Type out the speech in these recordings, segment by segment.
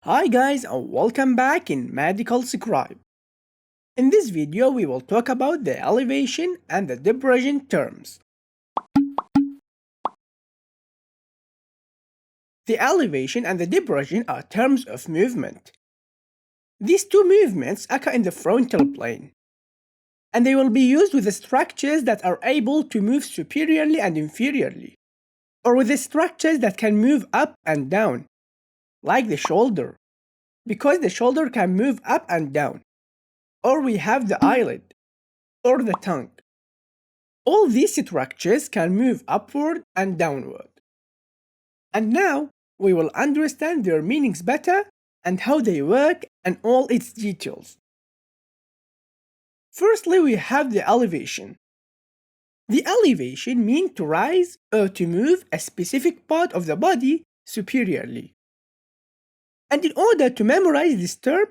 Hi guys and welcome back in Medical Scribe. In this video we will talk about the elevation and the depression terms. The elevation and the depression are terms of movement. These two movements occur in the frontal plane, and they will be used with the structures that are able to move superiorly and inferiorly, or with the structures that can move up and down, like the shoulder, because the shoulder can move up and down. Or we have the eyelid, or the tongue. All these structures can move upward and downward. And now we will understand their meanings better and how they work and all its details. Firstly, we have the elevation. The elevation means to rise or to move a specific part of the body superiorly. And in order to memorize this term,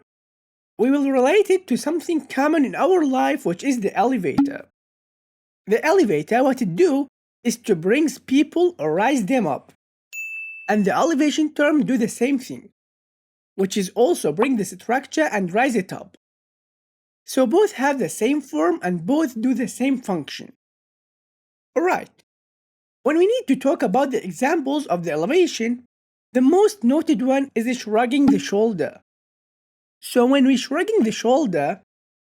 we will relate it to something common in our life, which is the elevator. The elevator, what it do is to bring people or rise them up. And the elevation term do the same thing, which is also bring the structure and rise it up. So both have the same form and both do the same function. Alright, when we need to talk about the examples of the elevation, the most noted one is shrugging the shoulder. So when we shrugging the shoulder,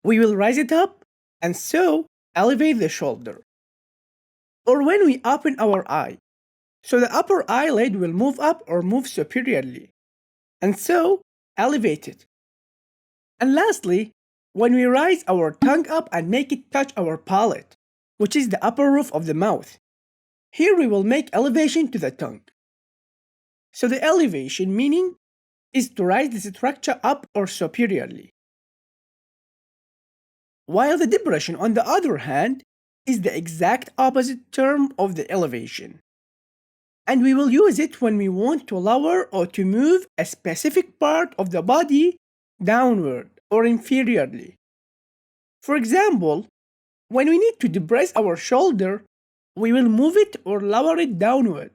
we will rise it up and so elevate the shoulder. Or when we open our eye, so the upper eyelid will move up or move superiorly, and so elevate it. And lastly, when we rise our tongue up and make it touch our palate, which is the upper roof of the mouth, here we will make elevation to the tongue. So the elevation meaning is to rise the structure up or superiorly. While the depression, on the other hand, is the exact opposite term of the elevation. And we will use it when we want to lower or to move a specific part of the body downward or inferiorly. For example, when we need to depress our shoulder, we will move it or lower it downward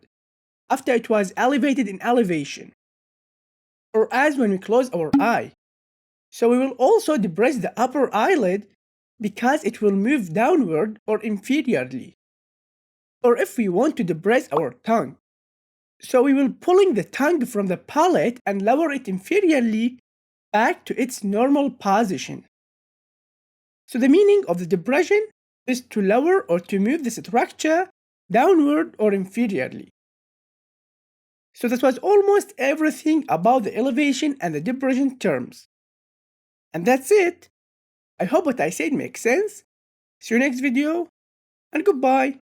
after it was elevated in elevation. Or as when we close our eye. So we will also depress the upper eyelid because it will move downward or inferiorly. Or if we want to depress our tongue, so we will pulling the tongue from the palate and lower it inferiorly back to its normal position. So the meaning of the depression is to lower or to move the structure downward or inferiorly. So that was almost everything about the elevation and the depression terms. And that's it. I hope what I said makes sense. See you next video and goodbye.